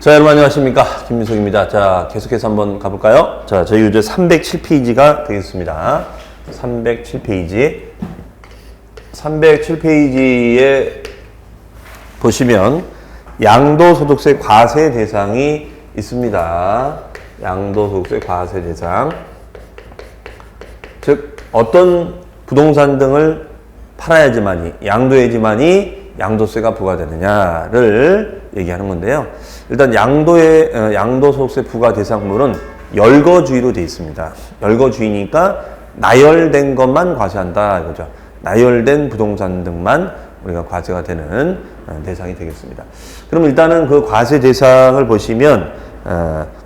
자, 여러분 안녕하십니까. 김민석입니다. 자, 계속해서 한번 가볼까요? 자, 저희 유제 307페이지가 되겠습니다. 307페이지. 307페이지에 보시면 양도소득세 과세 대상이 있습니다. 양도소득세 과세 대상. 즉, 어떤 부동산 등을 팔아야지만이, 양도해야지만이 양도세가 부과되느냐를 얘기하는 건데요. 일단 양도소득세 부과 대상물은 열거주의로 되어 있습니다. 열거주의니까 나열된 것만 과세한다 이거죠. 나열된 부동산 등만 우리가 과세가 되는 대상이 되겠습니다. 그럼 일단은 그 과세 대상을 보시면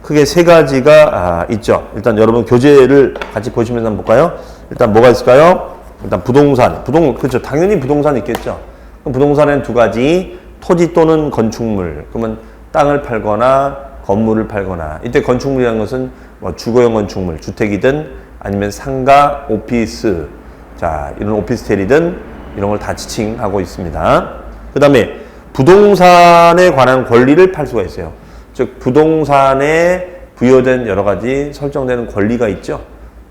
크게 세 가지가 있죠. 일단 여러분 교재를 같이 보시면서 한번 볼까요? 일단 뭐가 있을까요? 일단 그렇죠. 당연히 부동산 있겠죠. 그럼 부동산에는 두 가지, 토지 또는 건축물. 그러면 땅을 팔거나 건물을 팔거나, 이때 건축물이라는 것은 뭐 주거용 건축물, 주택이든 아니면 상가, 오피스, 자, 이런 오피스텔이든 이런 걸 다 지칭하고 있습니다. 그 다음에 부동산에 관한 권리를 팔 수가 있어요. 즉, 부동산에 부여된 여러 가지 설정되는 권리가 있죠.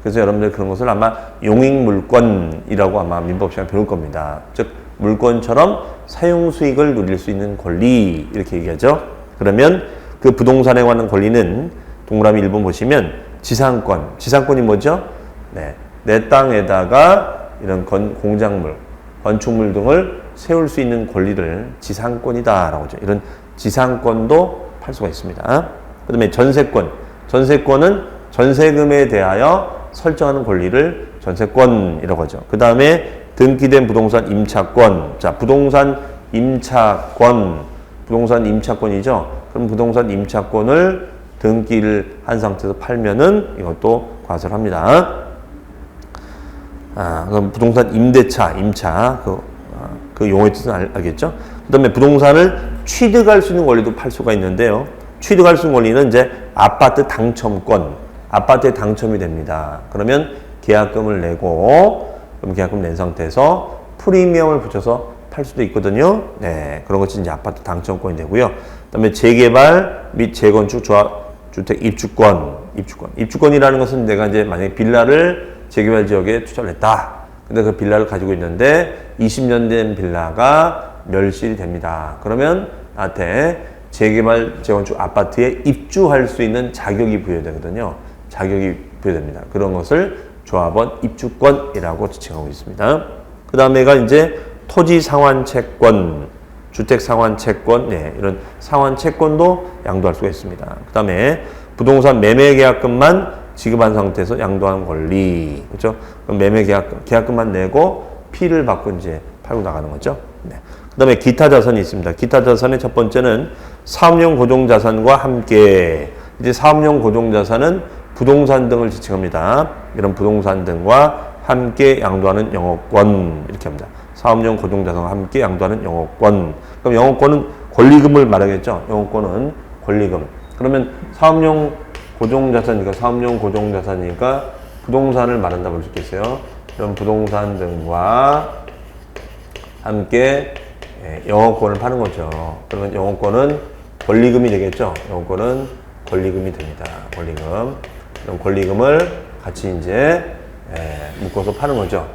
그래서 여러분들 그런 것을 아마 용익물권이라고 아마 민법 시간에 배울 겁니다. 즉, 물권처럼 사용 수익을 누릴 수 있는 권리, 이렇게 얘기하죠. 그러면 그 부동산에 관한 권리는 동그라미 1번 보시면 지상권. 지상권이 뭐죠? 네, 내 땅에다가 이런 공작물, 건축물 등을 세울 수 있는 권리를 지상권이다라고 하죠. 이런 지상권도 팔 수가 있습니다. 그 다음에 전세권. 전세권은 전세금에 대하여 설정하는 권리를 전세권이라고 하죠. 그 다음에 등기된 부동산 임차권. 자, 부동산 임차권이죠. 그럼 부동산 임차권을 등기를 한 상태에서 팔면은 이것도 과세를 합니다. 그럼 부동산 임차, 그 용어의 뜻은 알겠죠? 그 다음에 부동산을 취득할 수 있는 권리도 팔 수가 있는데요. 취득할 수 있는 권리는 이제 아파트 당첨권, 아파트에 당첨이 됩니다. 그러면 계약금을 내고, 그럼 계약금 낸 상태에서 프리미엄을 붙여서 팔 수도 있거든요. 네, 그런 것이 이제 아파트 당첨권이 되고요. 그다음에 재개발 및 재건축 주택 입주권이라는 것은 내가 이제 만약에 빌라를 재개발 지역에 투자를 했다. 근데 그 빌라를 가지고 있는데 20년 된 빌라가 멸실이 됩니다. 그러면 나한테 재개발 재건축 아파트에 입주할 수 있는 자격이 부여되거든요. 자격이 부여됩니다. 그런 것을 조합원 입주권이라고 지칭하고 있습니다. 그 다음에가 이제 토지 상환채권, 주택 상환채권, 네, 이런 상환채권도 양도할 수가 있습니다. 그 다음에 부동산 매매 계약금만 지급한 상태에서 양도하는 권리, 그렇죠? 그럼 매매 계약금만 내고 피를 받고 이제 팔고 나가는 거죠. 네. 그 다음에 기타 자산이 있습니다. 기타 자산의 첫 번째는 사업용 고정자산과 함께, 이제 사업용 고정자산은 부동산 등을 지칭합니다. 이런 부동산 등과 함께 양도하는 영업권, 이렇게 합니다. 사업용 고정자산과 함께 양도하는 영업권. 그럼 영업권은 권리금을 말하겠죠. 영업권은 권리금. 그러면 사업용 고정자산이니까 부동산을 말한다고 볼 수 있겠어요. 그럼 부동산 등과 함께 영업권을 파는 거죠. 그러면 영업권은 권리금이 되겠죠. 영업권은 권리금이 됩니다. 권리금. 그럼 권리금을 같이 이제 묶어서 파는 거죠.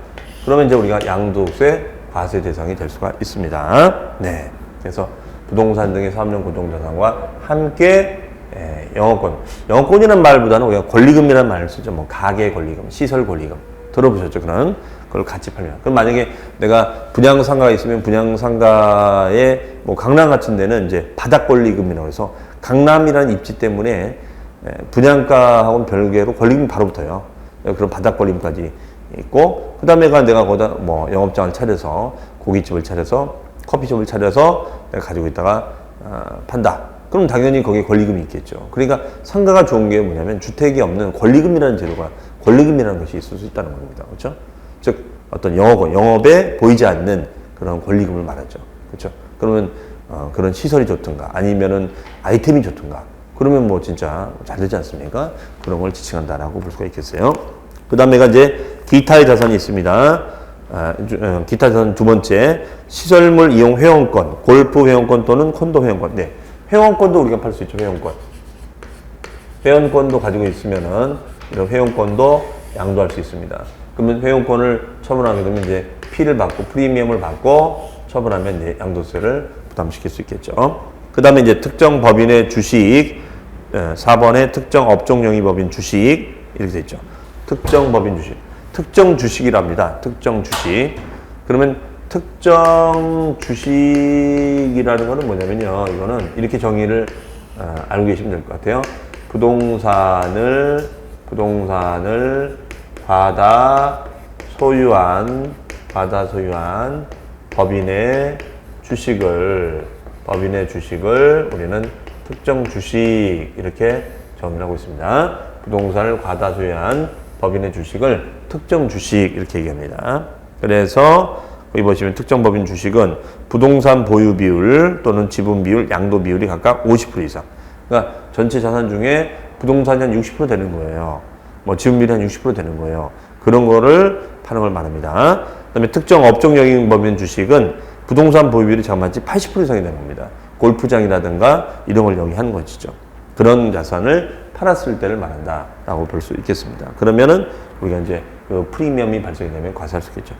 그러면 이제 우리가 양도세 과세 대상이 될 수가 있습니다. 네. 그래서 부동산 등의 사업용 고정자산과 함께 영업권이라는 말보다는 우리가 권리금이라는 말을 쓰죠. 뭐 가계 권리금, 시설 권리금 들어보셨죠? 그런 걸 같이 팔면. 그럼 만약에 내가 분양상가가 있으면 분양상가에 뭐 강남 같은 데는 이제 바닥 권리금이라고 해서 강남이라는 입지 때문에 분양가하고는 별개로 권리금이 바로 붙어요. 그런 바닥 권리금까지 있고, 그 다음에가 내가 거기다 뭐 영업장을 차려서, 고깃집을 차려서, 커피숍을 차려서 내가 가지고 있다가 판다. 그럼 당연히 거기에 권리금이 있겠죠. 그러니까 상가가 좋은 게 뭐냐면 주택이 없는 권리금이라는 제도가, 권리금이라는 것이 있을 수 있다는 겁니다. 그렇죠? 즉 어떤 영업에 보이지 않는 그런 권리금을 말하죠. 그렇죠? 그러면 그런 시설이 좋든가 아니면은 아이템이 좋든가, 그러면 뭐 진짜 잘 되지 않습니까? 그런 걸 지칭한다라고 볼 수가 있겠어요. 그 다음에가 이제 기타의 자산이 있습니다. 기타 자산 두 번째, 시설물 이용 회원권, 골프 회원권 또는 콘도 회원권. 네, 회원권도 우리가 팔 수 있죠. 회원권. 회원권도 가지고 있으면은 이런 회원권도 양도할 수 있습니다. 그러면 회원권을 처분하게 되면 이제 피를 받고 프리미엄을 받고 처분하면 이제 양도세를 부담시킬 수 있겠죠. 그 다음에 이제 특정 법인의 주식, 4번에 특정 업종 영위법인 주식 이렇게 돼 있죠. 특정 법인 주식, 특정 주식이랍니다. 특정 주식. 그러면 특정 주식이라는 거는 뭐냐면요. 이거는 이렇게 정의를 알고 계시면 될 것 같아요. 부동산을 받아 소유한 법인의 주식을 우리는 특정 주식 이렇게 정의를 하고 있습니다. 부동산을 과다 소유한 법인의 주식을 특정 주식 이렇게 얘기합니다. 그래서 여기 보시면 특정 법인 주식은 부동산 보유 비율 또는 지분 비율, 양도 비율이 각각 50% 이상. 그러니까 전체 자산 중에 부동산이 한 60% 되는 거예요. 뭐 지분 비율이 한 60% 되는 거예요. 그런 거를 파는 걸 말합니다. 그다음에 특정 업종 영위 법인 주식은 부동산 보유 비율이 정말지 80% 이상이 되는 겁니다. 골프장이라든가 이런 걸 영위하는 것이죠. 그런 자산을 팔았을 때를 말한다라고 볼 수 있겠습니다. 그러면은 우리가 이제 그 프리미엄이 발생이 되면 과세할 수 있겠죠.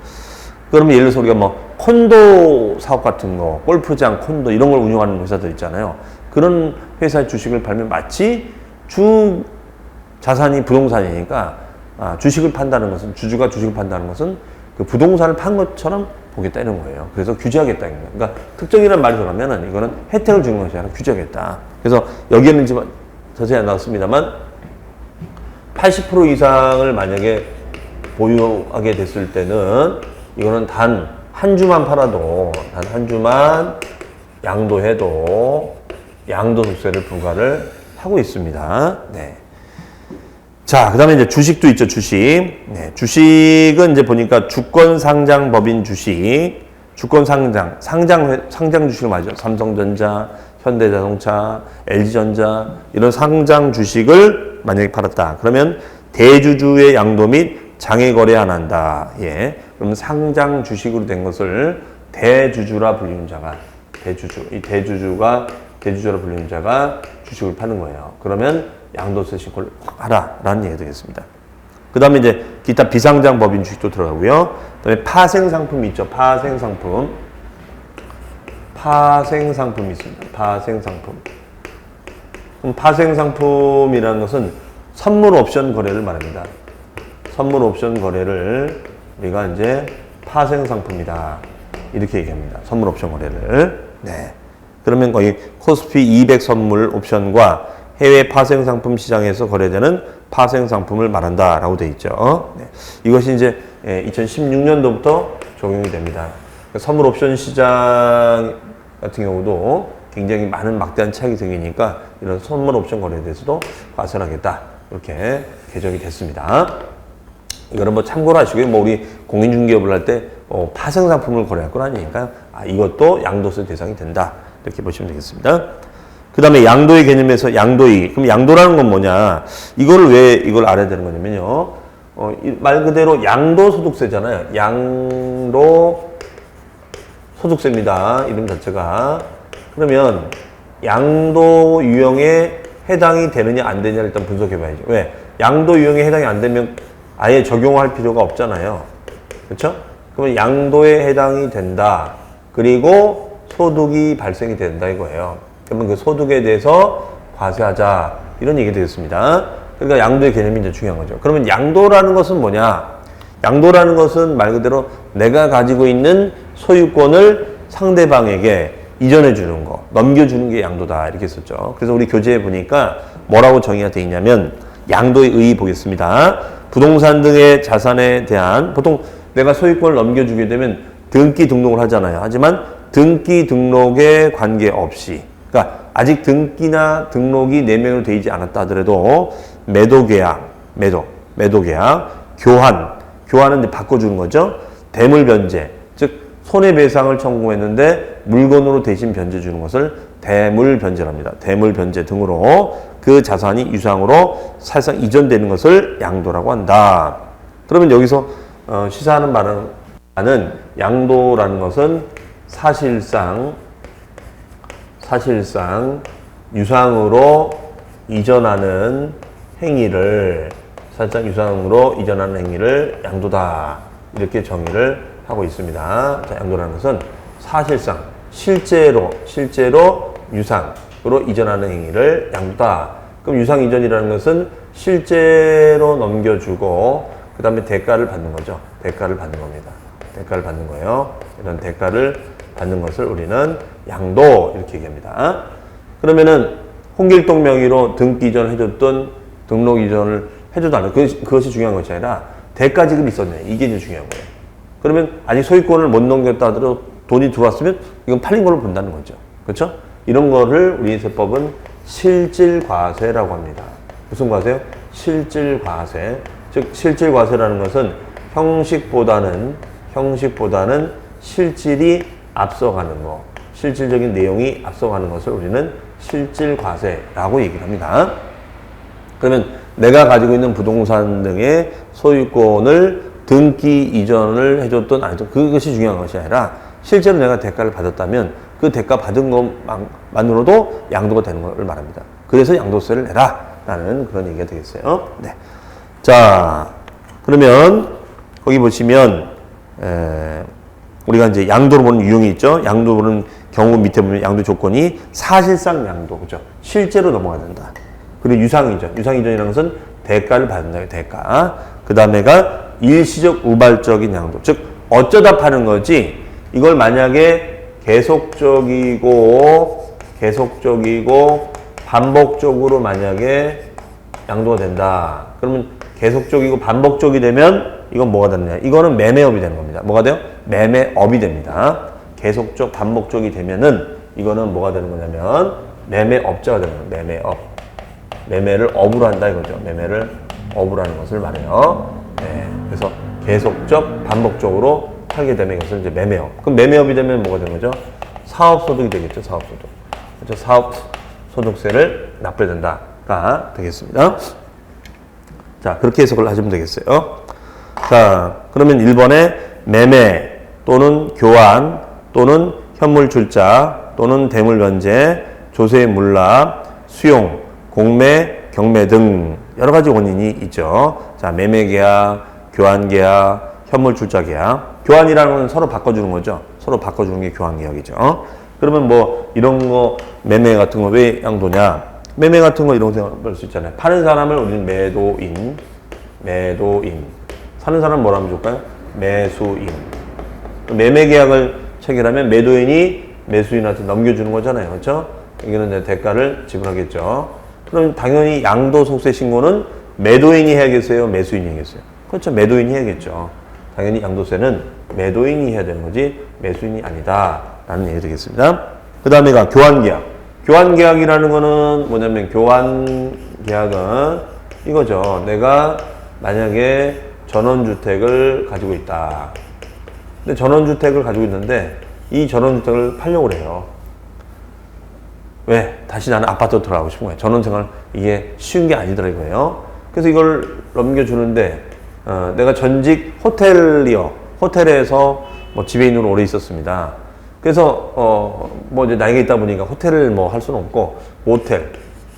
그러면 예를 들어서 우리가 뭐 콘도 사업 같은 거, 골프장, 콘도 이런 걸 운영하는 회사들 있잖아요. 그런 회사의 주식을 팔면 마치 주 자산이 부동산이니까 주식을 판다는 것은, 주주가 주식을 판다는 것은 그 부동산을 판 것처럼 보겠다 이런 거예요. 그래서 규제하겠다 이런 거예요. 그러니까 특정이라는 말이 들어가면은 이거는 혜택을 주는 것이 아니라 규제하겠다. 그래서 여기에는 지금 자세히 안 나왔습니다만 80% 이상을 만약에 보유하게 됐을 때는 이거는 단 한 주만 팔아도, 단 한 주만 양도해도 양도소득세를 부과를 하고 있습니다. 네. 자, 그 다음에 이제 주식도 있죠, 주식. 네, 주식은 이제 보니까 주권 상장 법인 주식, 주권 상장 주식을 말이죠. 삼성전자, 현대자동차, LG전자, 이런 상장 주식을 만약에 팔았다. 그러면 대주주의 양도 및 장외 거래 안 한다. 예. 그러면 상장 주식으로 된 것을 대주주라 불리는 자가, 이 대주주라 불리는 자가 주식을 파는 거예요. 그러면 양도세 신고를 하라라는 얘기가 되겠습니다. 그 다음에 이제 기타 비상장 법인 주식도 들어가고요. 그 다음에 파생상품이 있죠. 파생상품이 있습니다. 파생상품. 그럼 파생상품이라는 것은 선물 옵션 거래를 말합니다. 선물 옵션 거래를 우리가 이제 파생상품이다. 이렇게 얘기합니다. 선물 옵션 거래를. 네. 그러면 거의 코스피 200 선물 옵션과 해외 파생상품 시장에서 거래되는 파생상품을 말한다라고 되어 있죠. 네. 이것이 이제 2016년도부터 적용이 됩니다. 선물 옵션 시장 같은 경우도 굉장히 많은 막대한 차익이 생기니까 이런 선물 옵션 거래에 대해서도 과세를 하겠다. 이렇게 개정이 됐습니다. 이거는 뭐 참고로 하시고요. 뭐 우리 공인중개업을 할 때 파생상품을 거래할 건 아니니까 이것도 양도세 대상이 된다. 이렇게 보시면 되겠습니다. 그 다음에 양도의 개념에서 양도의, 그럼 양도라는 건 뭐냐? 이걸 알아야 되는 거냐면요. 말 그대로 양도소득세잖아요. 양도소득세입니다. 이름 자체가. 그러면 양도 유형에 해당이 되느냐 안 되느냐 일단 분석해 봐야죠. 왜? 양도 유형에 해당이 안 되면 아예 적용할 필요가 없잖아요. 그렇죠? 그러면 양도에 해당이 된다. 그리고 소득이 발생이 된다 이거예요. 그러면 그 소득에 대해서 과세하자 이런 얘기 되겠습니다. 그러니까 양도의 개념이 이제 중요한 거죠. 그러면 양도라는 것은 뭐냐? 양도라는 것은 말 그대로 내가 가지고 있는 소유권을 상대방에게 이전해 주는 거, 넘겨주는 게 양도다 이렇게 썼죠. 그래서 우리 교재에 보니까 뭐라고 정의가 되어 있냐면 양도의 의의 보겠습니다. 부동산 등의 자산에 대한, 보통 내가 소유권을 넘겨주게 되면 등기 등록을 하잖아요. 하지만 등기 등록에 관계없이, 그러니까 아직 등기나 등록이 내면으로 되어 있지 않았다 하더라도 매도계약, 교환은 이제 바꿔주는 거죠. 대물변제, 즉 손해배상을 청구했는데 물건으로 대신 변제 주는 것을 대물변제랍니다. 대물변제 등으로 그 자산이 유상으로 사실상 이전되는 것을 양도라고 한다. 그러면 여기서 시사하는 바는 양도라는 것은 사실상 유상으로 이전하는 행위를 살짝 유상으로 이전하는 행위를 양도다. 이렇게 정의를 하고 있습니다. 자, 양도라는 것은 사실상 실제로 유상으로 이전하는 행위를 양도다. 그럼 유상 이전이라는 것은 실제로 넘겨주고 그 다음에 대가를 받는 거죠. 대가를 받는 겁니다. 대가를 받는 거예요. 이런 대가를 받는 것을 우리는 양도 이렇게 얘기합니다. 그러면은 홍길동 명의로 등기 이전을 해줬던 등록 이전을 해줘도 안 해. 그것이 중요한 것이 아니라 대가 지급이 있었냐. 이게 이제 중요한 거예요. 그러면 아직 소유권을 못 넘겼다 하더라도 돈이 들어왔으면 이건 팔린 걸로 본다는 거죠. 그렇죠? 이런 거를 우리 세법은 실질과세라고 합니다. 무슨 과세요? 실질과세. 즉 실질과세라는 것은 형식보다는 실질이 앞서가는 거, 실질적인 내용이 앞서가는 것을 우리는 실질과세라고 얘기를 합니다. 그러면 내가 가지고 있는 부동산 등의 소유권을 등기 이전을 해줬던 안 해줬던 그것이 중요한 것이 아니라 실제로 내가 대가를 받았다면 그 대가 받은 것만으로도 양도가 되는 것을 말합니다. 그래서 양도세를 내라 라는 그런 얘기가 되겠어요. 네. 자, 그러면 거기 보시면 우리가 이제 양도로 보는 유형이 있죠. 양도 보는 경우 밑에 보면 양도 조건이 사실상 양도, 그죠? 실제로 넘어가야 된다. 그리고 유상이전. 유상이전이라는 것은 대가를 받는다. 대가. 그 다음에가 일시적 우발적인 양도. 즉 어쩌다 파는 거지. 이걸 만약에 계속적이고 반복적으로 만약에 양도가 된다. 그러면 계속적이고 반복적이 되면 이건 뭐가 되느냐? 이거는 매매업이 되는 겁니다. 뭐가 돼요? 매매업이 됩니다. 계속적, 반복적이 되면은 이거는 뭐가 되는 거냐면 매매업자가 되는 거예요. 매매업. 매매를 업으로 한다 이거죠. 매매를 업으로 하는 것을 말해요. 네. 그래서 계속적, 반복적으로 팔게 되면 이것을 이제 매매업. 그럼 매매업이 되면 뭐가 되는 거죠? 사업소득이 되겠죠. 사업소득. 그렇죠? 사업소득세를 납부해야 된다가 되겠습니다. 자, 그렇게 해석을 하시면 되겠어요. 자, 그러면 1번에 매매 또는 교환 또는 현물 출자 또는 대물 변제, 조세 물납, 수용, 공매, 경매 등 여러 가지 원인이 있죠. 자, 매매 계약, 교환 계약, 현물 출자 계약. 교환이라는 건 서로 바꿔주는 거죠. 서로 바꿔주는 게 교환 계약이죠. 그러면 뭐 이런 거 매매 같은 거 왜 양도냐? 매매 같은 거 이런 거 생각할 수 있잖아요. 파는 사람을 우리는 매도인. 사는 사람은 뭐라면 좋을까요? 매수인. 매매 계약을 체결하면 매도인이 매수인한테 넘겨주는 거잖아요. 그렇죠? 여기는 이제 대가를 지불하겠죠. 그럼 당연히 양도소득세 신고는 매도인이 해야겠어요? 매수인이 해야겠어요? 그렇죠. 매도인이 해야겠죠. 당연히 양도세는 매도인이 해야 되는 거지 매수인이 아니다. 라는 얘기 되겠습니다. 그 다음에가 교환계약. 교환계약이라는 거는 뭐냐면 교환계약은 이거죠. 내가 만약에 전원주택을 가지고 있다. 근데 전원주택을 가지고 있는데 이 전원주택을 팔려고 해요. 왜? 다시 나는 아파트로 들어가고 싶은 거예요. 전원생활 이게 쉬운 게 아니더라 이거예요. 그래서 이걸 넘겨주는데 내가 전직 호텔에서 뭐 지배인으로 오래 있었습니다. 그래서 뭐 이제 나이가 있다 보니까 호텔을 뭐 할 수는 없고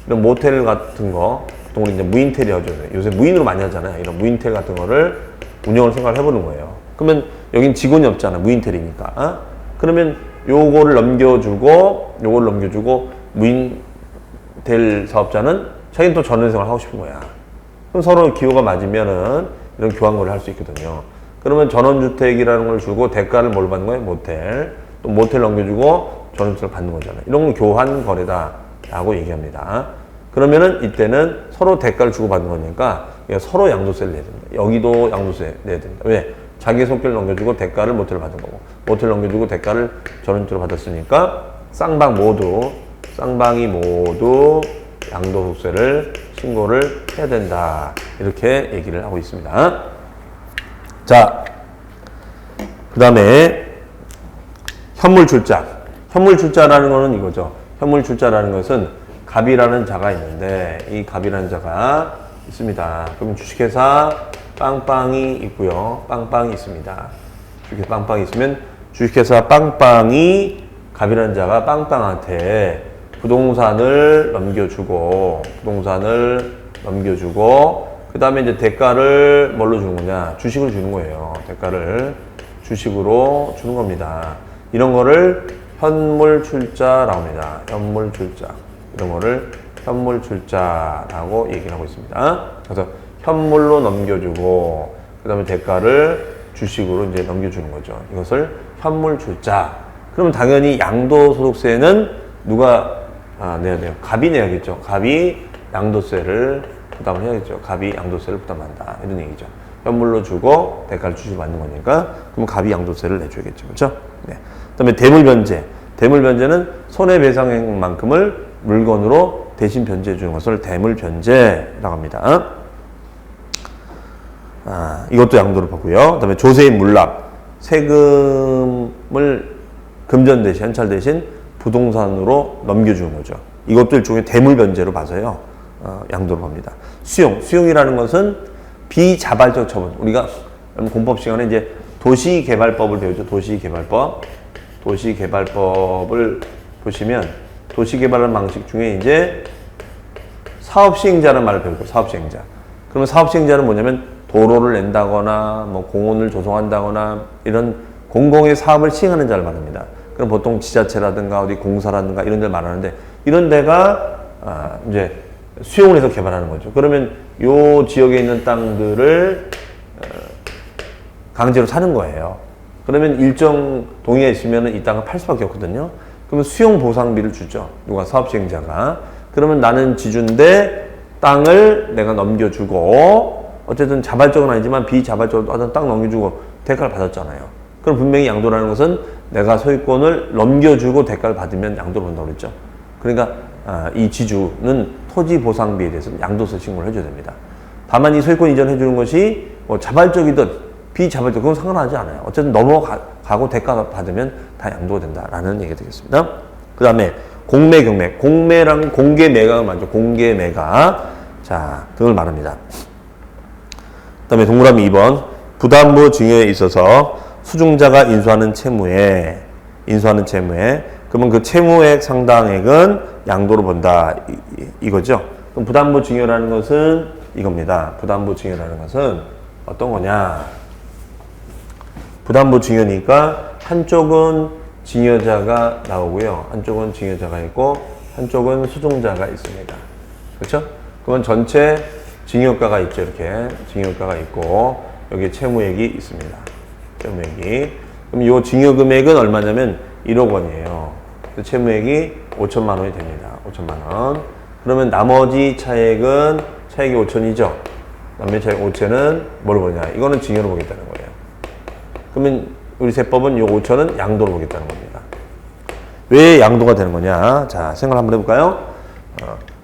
이런 모텔 같은 거 보통 우리 이제 무인텔이라고 하죠. 요새 무인으로 많이 하잖아요. 이런 무인텔 같은 거를 운영을 생각을 해보는 거예요. 그러면 여긴 직원이 없잖아. 무인텔이니까. 그러면 요거를 넘겨주고 무인텔 사업자는 자기는 또 전원생활 하고 싶은 거야. 그럼 서로 기호가 맞으면은 이런 교환거래를 할 수 있거든요. 그러면 전원주택이라는 걸 주고 대가를 뭘 받는 거예요? 모텔. 또 모텔 넘겨주고 전원주택을 받는 거잖아요. 이런 건 교환거래다라고 얘기합니다. 그러면은 이때는 서로 대가를 주고 받는 거니까 서로 양도세를 내야 된다. 여기도 양도세 내야 된다. 왜? 자기 손길 넘겨주고 대가를 모텔을 받은 거고 모텔 넘겨주고 대가를 전원주택으로 받았으니까 쌍방이 모두 양도소득세를 신고를 해야 된다. 이렇게 얘기를 하고 있습니다. 자, 그 다음에 현물출자. 현물출자라는 거는 이거죠. 현물출자라는 것은 갑이라는 자가 있는데 이 갑이라는 자가 있습니다. 그럼 주식회사 빵빵이 있고요. 빵빵이 있습니다. 주식회사 빵빵이 있으면 주식회사 빵빵이 갑이라는 자가 빵빵한테 부동산을 넘겨주고, 그 다음에 이제 대가를 뭘로 주는 거냐? 주식으로 주는 거예요. 대가를 주식으로 주는 겁니다. 이런 거를 현물출자라고 합니다. 현물출자. 이런 거를 현물출자라고 얘기를 하고 있습니다. 그래서 현물로 넘겨주고, 그 다음에 대가를 주식으로 이제 넘겨주는 거죠. 이것을 현물출자. 그러면 당연히 양도소득세는 누가 내야 돼요? 갑이 내야겠죠. 갑이 양도세를 부담을 해야겠죠. 갑이 양도세를 부담한다. 이런 얘기죠. 현물로 주고 대가를 주식 받는 거니까 그럼 갑이 양도세를 내줘야겠죠. 그렇죠? 네. 그다음에 대물변제. 대물변제는 손해배상액만큼을 물건으로 대신 변제해 주는 것을 대물변제라고 합니다. 이것도 양도를 받고요. 그다음에 조세인 물납. 세금을 금전 대신, 현찰 대신 부동산으로 넘겨주는 거죠. 이것도 일종의 대물변제로 봐서요. 양도를 합니다. 수용이라는 것은 비자발적 처분. 우리가 공법 시간에 이제 도시개발법을 배우죠. 도시개발법을 보시면 도시개발하는 방식 중에 이제 사업시행자라는 말을 배우고, 사업시행자. 그러면 사업시행자는 뭐냐면 도로를 낸다거나 뭐 공원을 조성한다거나 이런 공공의 사업을 시행하는 자를 말합니다. 그럼 보통 지자체라든가 어디 공사라든가 이런 데를 말하는데, 이런 데가 이제 수용을 해서 개발하는 거죠. 그러면 요 지역에 있는 땅들을 강제로 사는 거예요. 그러면 일정 동의가 있으면 이 땅을 팔 수밖에 없거든요. 그러면 수용 보상비를 주죠. 누가? 사업시행자가. 그러면 나는 지주인데 땅을 내가 넘겨주고, 어쨌든 자발적은 아니지만 비자발적으로 어떤 땅 넘겨주고 대가를 받았잖아요. 그럼 분명히 양도라는 것은 내가 소유권을 넘겨주고 대가를 받으면 양도를 본다고 그랬죠. 그러니까 이 지주는 토지 보상비에 대해서는 양도세 신고를 해줘야 됩니다. 다만 이 소유권 이전해 주는 것이 뭐 자발적이든 비자발적, 그건 상관하지 않아요. 어쨌든 넘어가고 대가 받으면 다 양도가 된다라는 얘기가 되겠습니다. 그 다음에 공매, 경매. 공매랑 공개 매각을 말이죠. 공개 매각. 자, 등을 말합니다. 그 다음에 동그라미 2번. 부담부 증여에 있어서 수중자가 인수하는 채무에, 그러면 그 채무액 상당액은 양도로 본다. 이거죠. 그럼 부담부 증여라는 것은 이겁니다. 부담부 증여라는 것은 어떤 거냐? 부담부 증여니까 한쪽은 증여자가 나오고요. 한쪽은 증여자가 있고, 한쪽은 수중자가 있습니다. 그렇죠? 그러면 전체 증여가가 있죠. 이렇게 증여가가 있고, 여기 채무액이 있습니다. 채무액이. 그럼 이 증여 금액은 얼마냐면 1억 원이에요. 채무액이 5천만 원이 됩니다. 5천만 원. 그러면 나머지 차액이 5천이죠. 나머지 차액 5천은 뭘 보냐? 이거는 증여로 보겠다는 거예요. 그러면 우리 세법은 이 5천은 양도로 보겠다는 겁니다. 왜 양도가 되는 거냐? 자, 생각 한번 해볼까요?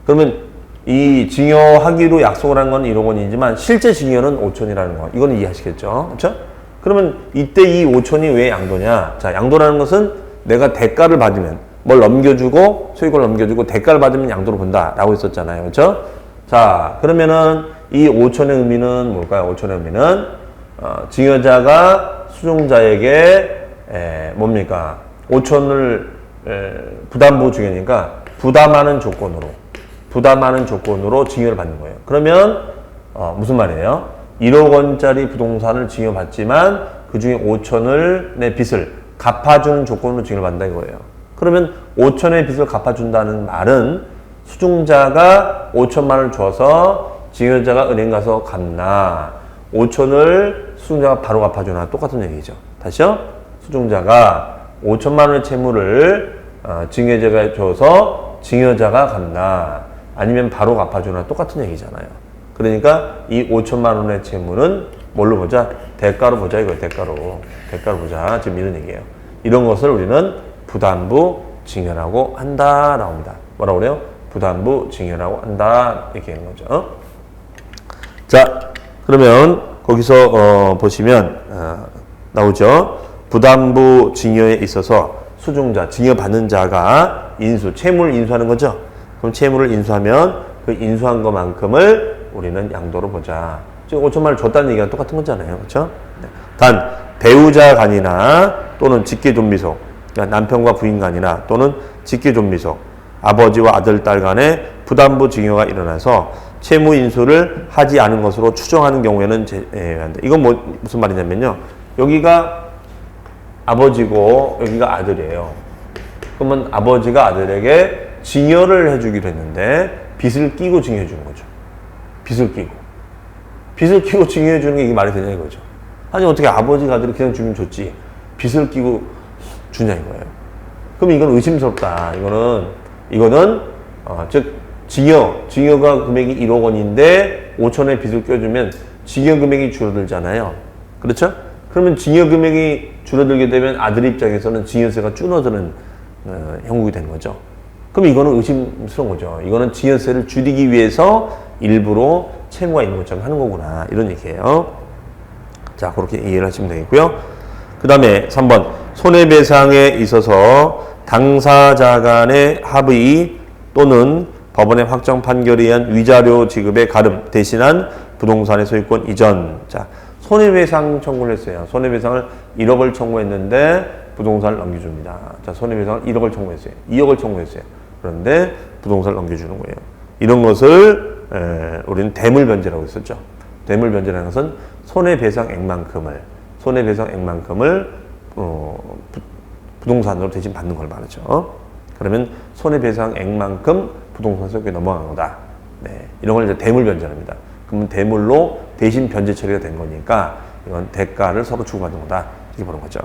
그러면 이 증여하기로 약속을 한 건 1억 원이지만 실제 증여는 5천이라는 거. 이거는 이해하시겠죠? 그렇죠? 그러면 이때 이 5천이 왜 양도냐? 자, 양도라는 것은 내가 대가를 받으면 뭘 넘겨주고, 소유권을 넘겨주고 대가를 받으면 양도로 본다라고 했었잖아요. 그렇죠? 자, 그러면은 이 5천의 의미는 뭘까요? 5천의 의미는 증여자가 수중자에게 뭡니까? 5천을 부담부 증여니까 부담하는 조건으로 증여를 받는 거예요. 그러면 무슨 말이에요? 1억 원짜리 부동산을 증여받지만 그 중에 5천을 내 빚을 갚아주는 조건으로 증여를 받는다 이거예요. 그러면 5천의 빚을 갚아준다는 말은 수중자가 5천만 원을 줘서 증여자가 은행 가서 갚나, 5천을 수중자가 바로 갚아주나 똑같은 얘기죠. 다시요? 수중자가 5천만 원의 채무를 증여자가 줘서 증여자가 갚나, 아니면 바로 갚아주나 똑같은 얘기잖아요. 그러니까 이 5천만 원의 채무는 뭘로 보자? 대가로 보자 이거예요. 대가로 보자. 지금 이런 얘기예요. 이런 것을 우리는 부담부 증여라고 한다라고 합니다. 뭐라고 그래요? 부담부 증여라고 한다 이렇게 하는 거죠. 자, 그러면 거기서 보시면 나오죠. 부담부 증여에 있어서 수중자, 증여받는 자가 채무를 인수하는 거죠. 그럼 채무를 인수하면 그 인수한 것만큼을 우리는 양도로 보자. 지금 5천만 원을 줬다는 얘기가 똑같은 거잖아요. 그렇죠? 단 배우자 간이나 또는 직계존비속, 그러니까 남편과 부인 간이나 또는 직계존비속, 아버지와 아들, 딸 간에 부담부 증여가 일어나서 채무 인수를 하지 않은 것으로 추정하는 경우에는 제외한다. 이건 무슨 말이냐면요. 여기가 아버지고 여기가 아들이에요. 그러면 아버지가 아들에게 증여를 해주기로 했는데 빚을 끼고 증여해 주는 거죠. 빚을 끼고 증여해 주는 게 이게 말이 되냐 이거죠. 아니 어떻게 아버지가 아들이 그냥 주면 좋지 빚을 끼고 주냐 이거예요. 그럼 이건 의심스럽다. 이거는 즉 증여가 금액이 1억 원인데 5천의 빚을 껴주면 증여 금액이 줄어들잖아요. 그렇죠? 그러면 증여 금액이 줄어들게 되면 아들 입장에서는 증여세가 줄어드는 형국이 되는 거죠. 그럼 이거는 의심스러운 거죠. 이거는 증여세를 줄이기 위해서 일부러 채무가 있는 것처럼 하는 거구나. 이런 얘기예요. 자, 그렇게 이해를 하시면 되겠고요. 그 다음에 3번. 손해배상에 있어서 당사자 간의 합의 또는 법원의 확정 판결에 의한 위자료 지급의 가름 대신한 부동산의 소유권 이전. 자, 손해배상 청구를 했어요. 손해배상을 1억을 청구했는데 부동산을 넘겨줍니다. 자, 손해배상을 1억을 청구했어요. 2억을 청구했어요. 그런데 부동산을 넘겨주는 거예요. 이런 것을 우리는 대물변제라고 했었죠. 대물변제라는 것은 손해배상액만큼을 부동산으로 대신 받는 걸 말하죠. 그러면 손해배상액만큼 부동산 소유권이 넘어간 거다. 네, 이런 걸 이제 대물변제랍니다. 그러면 대물로 대신 변제 처리가 된 거니까 이건 대가를 서로 주고받는 거다. 이렇게 보는 거죠.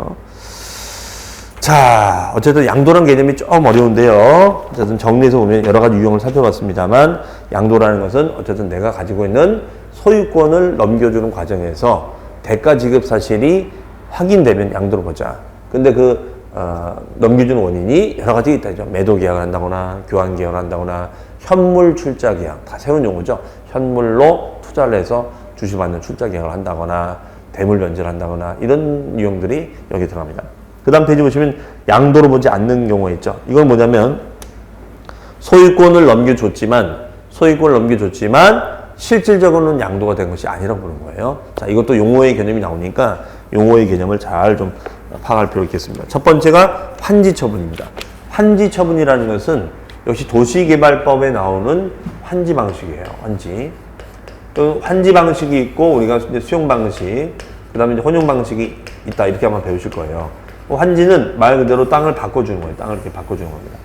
자, 어쨌든 양도라는 개념이 좀 어려운데요. 어쨌든 정리해서 보면 여러 가지 유형을 살펴봤습니다만 양도라는 것은 어쨌든 내가 가지고 있는 소유권을 넘겨주는 과정에서 대가 지급 사실이 확인되면 양도를 보자. 근데 넘겨주는 원인이 여러 가지 있다. 매도 계약을 한다거나, 교환 계약을 한다거나, 현물 출자 계약. 다 새로운 용어죠. 현물로 투자를 해서 주식받는 출자 계약을 한다거나, 대물 변제를 한다거나, 이런 유형들이 여기 들어갑니다. 그 다음 페이지 보시면 양도로 보지 않는 경우가 있죠. 이건 뭐냐면, 소유권을 넘겨줬지만, 실질적으로는 양도가 된 것이 아니라고 보는 거예요. 자, 이것도 용어의 개념이 나오니까 용어의 개념을 잘 좀 파악할 필요가 있겠습니다. 첫 번째가 환지처분입니다. 환지처분이라는 것은 역시 도시개발법에 나오는 환지 방식이에요. 환지 방식이 있고 우리가 이제 수용 방식, 그 다음에 이제 혼용 방식이 있다. 이렇게 한번 배우실 거예요. 환지는 말 그대로 땅을 바꿔주는 거예요. 땅을 이렇게 바꿔주는 겁니다.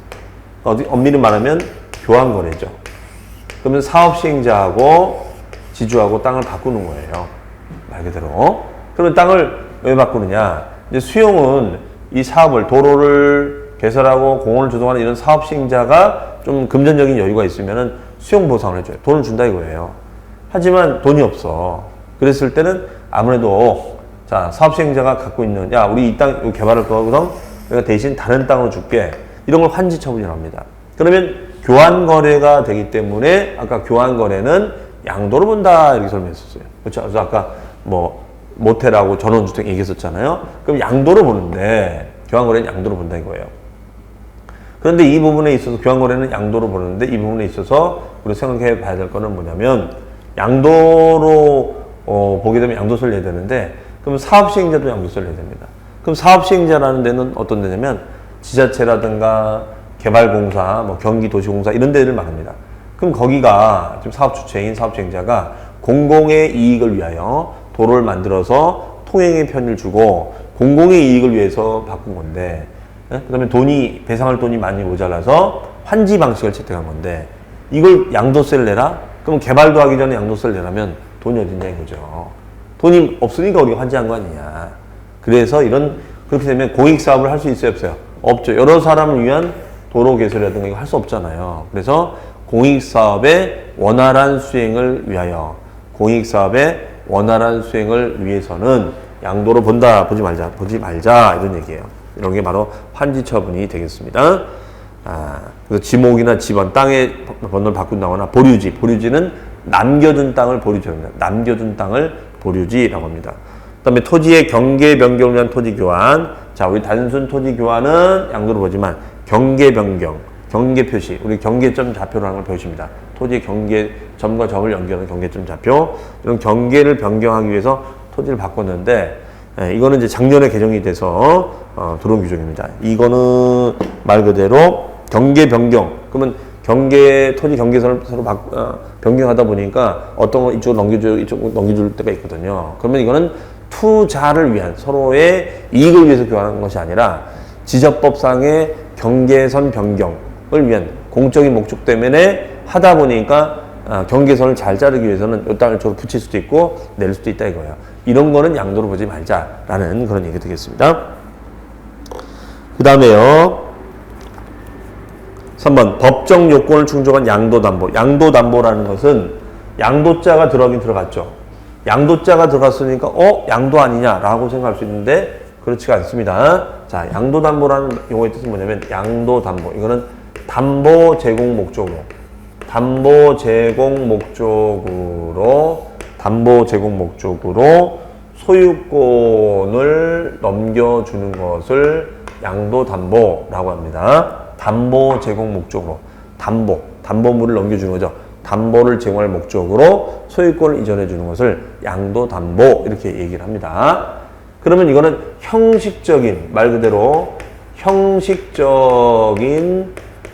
엄밀히 말하면 교환거래죠. 그러면 사업 시행자하고 지주하고 땅을 바꾸는 거예요. 말 그대로. 그러면 땅을 왜 바꾸느냐? 이제 수용은 이 사업을, 도로를 개설하고 공원을 조성하는 이런 사업 시행자가 좀 금전적인 여유가 있으면은 수용 보상을 해줘요. 돈을 준다 이거예요. 하지만 돈이 없어. 그랬을 때는 아무래도 자, 사업 시행자가 갖고 있는, 야, 우리 이 땅 개발할 거거든? 내가 대신 다른 땅으로 줄게. 이런 걸 환지 처분이라고 합니다. 그러면 교환 거래가 되기 때문에 아까 교환 거래는 양도로 본다 이렇게 설명했었어요. 그렇죠? 그래서 아까 모텔하고 전원주택 얘기했었잖아요. 그럼 양도로 보는데 교환 거래는 양도로 본다 이거예요. 그런데 이 부분에 있어서 교환 거래는 양도로 보는데 이 부분에 있어서 우리 생각해 봐야 될 거는 뭐냐면 양도로 보게 되면 양도세를 내야 되는데 그럼 사업 시행자도 양도세를 내야 됩니다. 그럼 사업 시행자라는 데는 어떤 데냐면 지자체라든가 개발공사, 경기도시공사 이런 데를 말합니다. 그럼 거기가 지금 사업 주체인 사업 시행자가 공공의 이익을 위하여 도로를 만들어서 통행의 편의를 주고 공공의 이익을 위해서 바꾼 건데, 그다음에 배상할 돈이 많이 모자라서 환지 방식을 채택한 건데 이걸 양도세를 내라? 그럼 개발도 하기 전에 양도세를 내라면 돈이 어딨냐 이거죠. 돈이 없으니까 우리가 환지한 거 아니냐. 그래서 그렇게 되면 공익사업을 할 수 있어요, 없어요? 없죠. 여러 사람을 위한 도로 개설이라든가 이거 할 수 없잖아요. 그래서 공익사업의 원활한 수행을 위해서는 양도로 보지 말자 이런 얘기예요. 이런 게 바로 환지처분이 되겠습니다. 그래서 지목이나 지번, 땅의 번호를 바꾼다거나 보류지는 남겨둔 땅을 보류지입니다. 남겨둔 땅을 보류지라고 합니다. 그 다음에 토지의 경계 변경을 위한 토지 교환. 자, 우리 단순 토지 교환은 양도로 보지만 경계 변경, 경계 표시, 우리 경계점 좌표라는 걸 배우십니다. 토지의 경계점과 점을 연결하는 경계점 좌표. 이런 경계를 변경하기 위해서 토지를 바꿨는데, 이거는 이제 작년에 개정이 돼서 들어온 규정입니다. 이거는 말 그대로 경계 변경. 그러면 토지 경계선을 서로 변경하다 보니까 어떤 거 이쪽으로 넘겨줘, 이쪽으로 넘겨줄 때가 있거든요. 그러면 이거는 투자를 위한 서로의 이익을 위해서 교환하는 것이 아니라 지적법상의 경계선 변경을 위한 공적인 목적 때문에 하다 보니까 경계선을 잘 자르기 위해서는 이 땅을 저로 붙일 수도 있고 낼 수도 있다 이거예요. 이런 거는 양도로 보지 말자라는 그런 얘기 되겠습니다. 그 다음에요. 3번 법정 요건을 충족한 양도담보. 양도담보라는 것은 양도자가 들어가긴 들어갔죠. 양도자가 들어갔으니까 양도 아니냐라고 생각할 수 있는데 그렇지가 않습니다. 자, 양도담보라는 용어의 뜻은 뭐냐면 양도담보. 이거는 담보 제공 목적으로 소유권을 넘겨주는 것을 양도담보라고 합니다. 담보 제공 목적으로 담보물을 넘겨주는 거죠. 담보를 제공할 목적으로 소유권을 이전해 주는 것을 양도담보 이렇게 얘기를 합니다. 그러면 이거는 형식적인 말 그대로 형식적인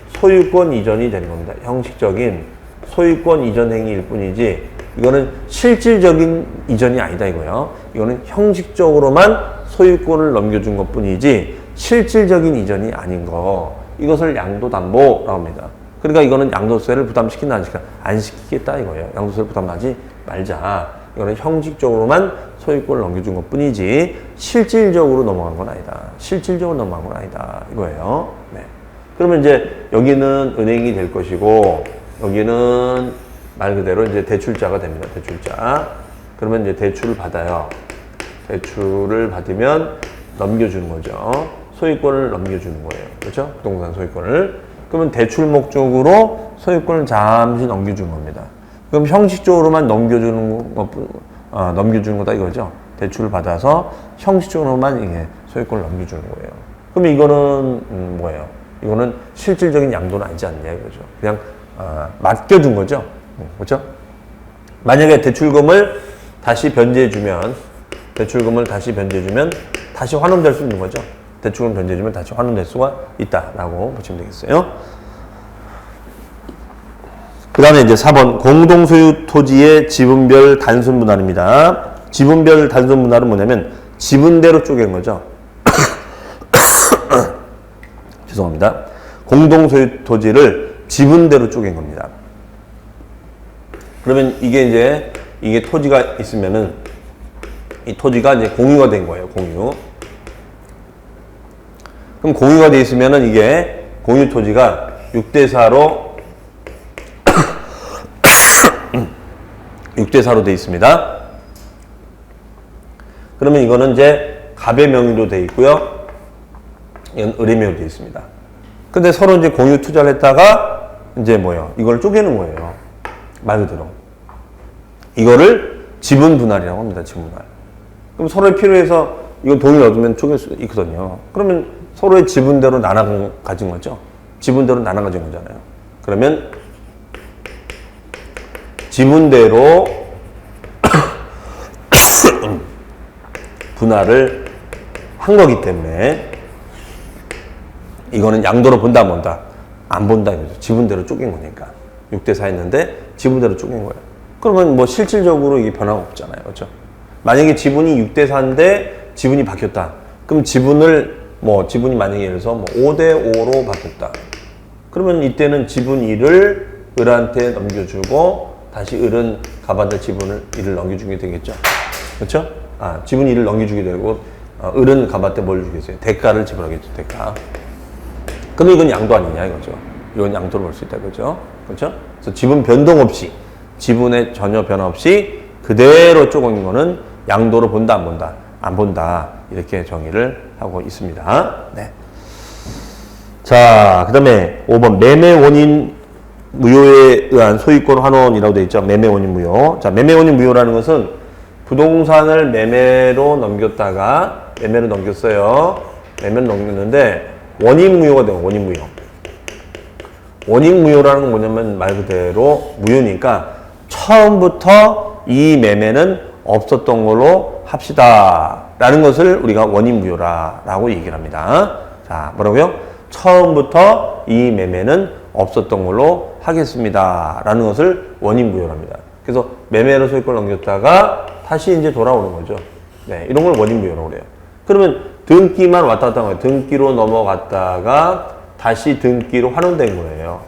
소유권 이전이 되는 겁니다. 형식적인 소유권 이전 행위일 뿐이지 이거는 실질적인 이전이 아니다 이거예요. 이거는 형식적으로만 소유권을 넘겨준 것 뿐이지 실질적인 이전이 아닌 거. 이것을 양도담보라고 합니다. 그러니까 이거는 양도세를 부담시킨다 안 시키겠다 이거예요. 양도세를 부담하지 말자. 이거는 형식적으로만 소유권을 넘겨준 것 뿐이지 실질적으로 넘어간 건 아니다. 실질적으로 넘어간 건 아니다 이거예요. 네. 그러면 이제 여기는 은행이 될 것이고 여기는 말 그대로 이제 대출자가 됩니다. 대출자. 그러면 이제 대출을 받아요. 대출을 받으면 넘겨주는 거죠. 소유권을 넘겨주는 거예요. 그렇죠? 부동산 소유권을. 그러면 대출 목적으로 소유권을 잠시 넘겨주는 겁니다. 그럼 형식적으로만 넘겨주는 거다 이거죠. 대출을 받아서 형식적으로만 이게 소유권을 넘겨주는 거예요. 그럼 이거는 뭐예요? 이거는 실질적인 양도는 아니지 않냐 이거죠. 그냥 맡겨준 거죠. 그렇죠? 만약에 대출금을 다시 변제해주면 다시 환원될 수 있는 거죠. 대출금 변제해주면 다시 환원될 수가 있다라고 보시면 되겠어요. 그 다음에 이제 4번 공동소유 토지의 지분별 단순 분할입니다. 지분별 단순 분할은 뭐냐면 지분대로 쪼개는 거죠. 죄송합니다. 공동소유 토지를 지분대로 쪼갠 겁니다. 그러면 이게 토지가 있으면은 이 토지가 이제 공유가 된 거예요. 공유. 그럼 공유가 돼 있으면은 이게 공유 토지가 6대4로 6대4로 돼 있습니다. 그러면 이거는 이제 갑의 명의로 돼 있고요. 이건 을의 명의로 돼 있습니다. 근데 서로 이제 공유 투자를 했다가 이제 뭐예요? 이걸 쪼개는 거예요. 말 그대로. 이거를 지분 분할이라고 합니다. 지분 분할. 그럼 서로의 필요해서 이거 돈을 얻으면 쪼갤 수 있거든요. 그러면 서로의 지분대로 나눠 가진 거죠. 지분대로 나눠 가진 거잖아요. 그러면 지분대로 분할을 한 거기 때문에 이거는 양도로 본다 안 본다? 안 본다 이거죠. 지분대로 쪼갠 거니까. 6대4 했는데 지분대로 쪼갠 거예요. 그러면 뭐 실질적으로 이게 변화가 없잖아요. 그렇죠? 만약에 지분이 6대4인데 지분이 바뀌었다. 그럼 지분이 만약에 예를 들어서 5대5로 바뀌었다. 그러면 이때는 지분 1을 을한테 넘겨주고 다시 을은 갑한테 지분을 1을 넘겨주게 되겠죠. 그렇죠? 지분 1을 넘겨주게 되고 을은 갑한테 뭘 주겠어요? 대가를 지불하겠죠. 대가. 그럼 이건 양도 아니냐 이거죠. 이건 양도로 볼 수 있다 이거죠. 그렇죠? 그래서 지분 변동 없이 지분에 전혀 변화 없이 그대로 쪼갠 거는 양도로 본다 안 본다? 안 본다. 이렇게 정의를 하고 있습니다. 네. 자, 그 다음에 5번 매매 원인 무효에 의한 소유권 환원이라고 되어 있죠. 매매 원인 무효. 자, 매매 원인 무효라는 것은 부동산을 매매로 넘겼어요. 매매를 넘겼는데 원인 무효가 돼요. 원인 무효. 원인 무효라는 건 뭐냐면 말 그대로 무효니까 처음부터 이 매매는 없었던 걸로 합시다. 라는 것을 우리가 원인 무효라고 얘기를 합니다. 자, 뭐라고요? 처음부터 이 매매는 없었던 걸로 하겠습니다. 라는 것을 원인부여랍니다. 그래서 매매로 소유권을 넘겼다가 다시 이제 돌아오는 거죠. 네, 이런 걸 원인부여라고 그래요. 그러면 등기만 왔다 갔다 한 거예요. 등기로 넘어갔다가 다시 등기로 환원된 거예요.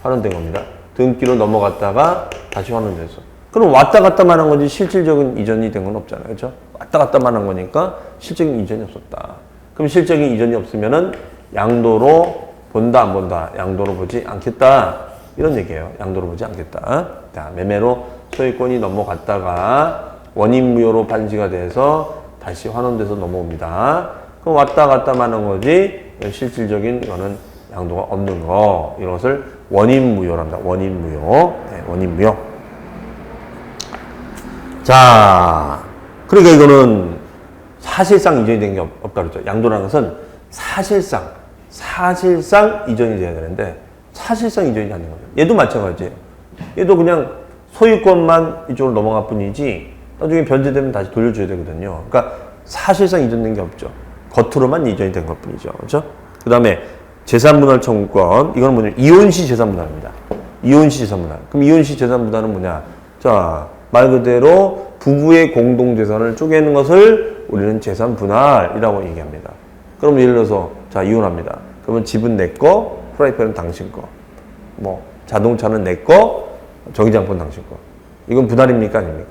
환원된 겁니다. 등기로 넘어갔다가 다시 환원돼서. 그럼 왔다 갔다만 한 거지 실질적인 이전이 된 건 없잖아요. 그렇죠? 왔다 갔다만 한 거니까 실적인 이전이 없었다. 그럼 실적인 이전이 없으면은 양도로 본다 안 본다? 양도로 보지 않겠다. 이런 얘기예요. 양도로 보지 않겠다. 자, 매매로 소유권이 넘어갔다가 원인무효로 판시가 돼서 다시 환원돼서 넘어옵니다. 그럼 왔다 갔다만 한 거지 실질적인 이거는 양도가 없는 거. 이것을 원인무효랍니다. 원인무효. 네, 원인무효. 자, 그러니까 이거는 사실상 이전이 된 게 없다 그랬죠. 양도라는 것은 사실상 이전이 돼야 되는데 사실상 이전이 안 된 거죠. 얘도 마찬가지예요. 얘도 그냥 소유권만 이쪽으로 넘어갈 뿐이지 나중에 변제되면 다시 돌려줘야 되거든요. 그러니까 사실상 이전된 게 없죠. 겉으로만 이전이 된 것 뿐이죠. 그렇죠? 그 다음에 재산분할 청구권. 이건 뭐냐면 이혼시 재산분할입니다. 이혼시 재산분할. 그럼 이혼시 재산분할은 뭐냐? 자, 말 그대로 부부의 공동재산을 쪼개는 것을 우리는 재산분할이라고 얘기합니다. 그럼 예를 들어서 자, 이혼합니다. 그러면 집은 내 거, 프라이팬은 당신 거. 뭐 자동차는 내 거, 전기장판 당신 거. 이건 분할입니까? 아닙니까?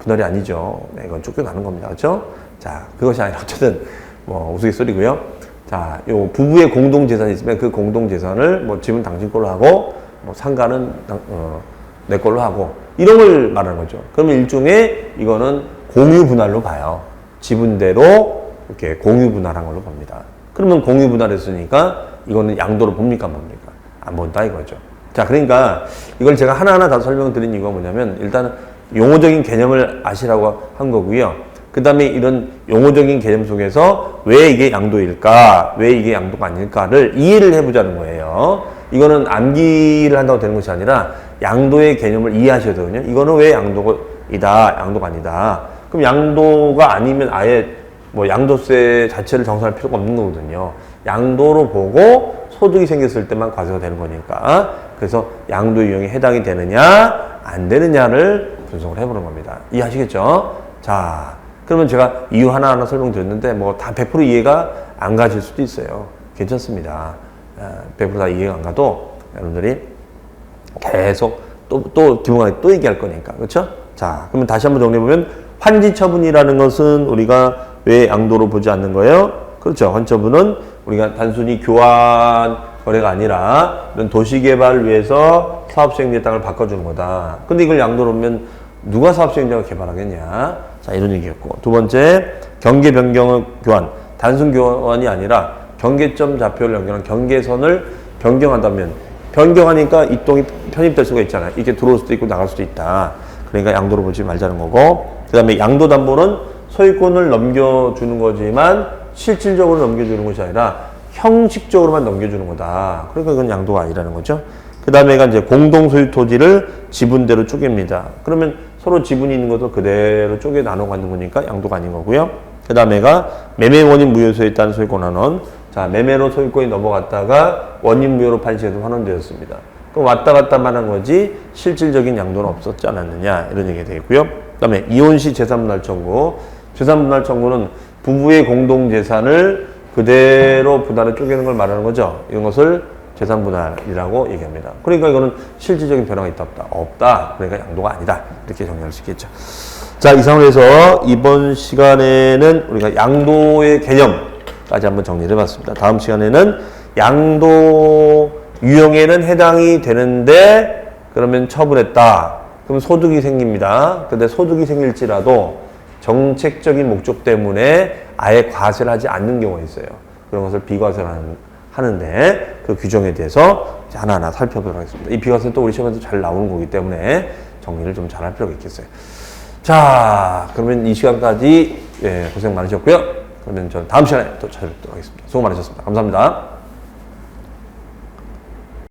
분할이 아니죠. 네, 이건 쫓겨나는 겁니다. 그렇죠? 자, 그것이 아니라 어쨌든 뭐 우스갯소리고요. 자, 요 부부의 공동재산이 있으면 그 공동재산을 뭐 집은 당신 걸로 하고 뭐 상가는 내 걸로 하고 이런 걸 말하는 거죠. 그러면 일종의 이거는 공유분할로 봐요. 지분대로 이렇게 공유분할한 걸로 봅니다. 그러면 공유분할했으니까 이거는 양도로 봅니까 뭡니까? 안 본다 이거죠. 자, 그러니까 이걸 제가 하나하나 다 설명드린 이유가 뭐냐면 일단은 용어적인 개념을 아시라고 한 거고요. 그 다음에 이런 용어적인 개념 속에서 왜 이게 양도일까? 왜 이게 양도가 아닐까를 이해를 해보자는 거예요. 이거는 암기를 한다고 되는 것이 아니라 양도의 개념을 이해하셔야 되거든요. 이거는 왜 양도이다, 양도가 아니다. 그럼 양도가 아니면 아예 뭐 양도세 자체를 정산할 필요가 없는 거거든요. 양도로 보고 소득이 생겼을 때만 과세가 되는 거니까. 그래서 양도 유형에 해당이 되느냐, 안 되느냐를 분석을 해보는 겁니다. 이해하시겠죠? 자, 그러면 제가 이유 하나하나 설명드렸는데 뭐 다 100% 이해가 안 가실 수도 있어요. 괜찮습니다. 100% 다 이해가 안 가도 여러분들이 계속 또 기본관에 또 얘기할 거니까. 그렇죠? 자, 그러면 다시 한번 정리해보면 환지처분이라는 것은 우리가 왜 양도로 보지 않는 거예요? 그렇죠. 환처분은 우리가 단순히 교환 거래가 아니라 이런 도시개발을 위해서 사업시행지의 땅을 바꿔주는 거다. 근데 이걸 양도로 보면 누가 사업시행자가 개발하겠냐? 자, 이런 얘기였고. 두 번째, 경계 변경의 교환. 단순 교환이 아니라 경계점 좌표를 연결한 경계선을 변경한다면 변경하니까 이 땅이 편입될 수가 있잖아요. 이렇게 들어올 수도 있고 나갈 수도 있다. 그러니까 양도로 보지 말자는 거고. 그 다음에 양도담보는 소유권을 넘겨주는 거지만 실질적으로 넘겨주는 것이 아니라 형식적으로만 넘겨주는 거다. 그러니까 이건 양도가 아니라는 거죠. 그 다음에가 이제 공동소유 토지를 지분대로 쪼갭니다. 그러면 서로 지분이 있는 것도 그대로 쪼개 나눠 갖는 거니까 양도가 아닌 거고요. 그 다음에가 매매 원인 무효소에 따른 소유권 환원. 자, 매매로 소유권이 넘어갔다가 원인 무효로 판시해서 환원되었습니다. 그럼 왔다 갔다만 한 거지 실질적인 양도는 없었지 않았느냐 이런 얘기가 되겠고요. 그 다음에 이혼시 재산분할 청구. 재산분할 청구는 부부의 공동재산을 그대로 분할에 쪼개는 걸 말하는 거죠. 이런 것을 재산분할이라고 얘기합니다. 그러니까 이거는 실질적인 변화가 있다 없다? 없다. 그러니까 양도가 아니다. 이렇게 정리할 수 있겠죠. 자, 이상으로 해서 이번 시간에는 우리가 양도의 개념까지 한번 정리를 해봤습니다. 다음 시간에는 양도 유형에는 해당이 되는데 그러면 처분했다. 그럼 소득이 생깁니다. 근데 소득이 생길지라도 정책적인 목적 때문에 아예 과세를 하지 않는 경우가 있어요. 그런 것을 비과세를 하는데 그 규정에 대해서 하나하나 살펴보도록 하겠습니다. 이 비과세는 또 우리 시험에서 잘 나오는 거기 때문에 정리를 좀 잘 할 필요가 있겠어요. 자, 그러면 이 시간까지 고생 많으셨고요. 그러면 저는 다음 시간에 또 찾아뵙도록 하겠습니다. 수고 많으셨습니다. 감사합니다.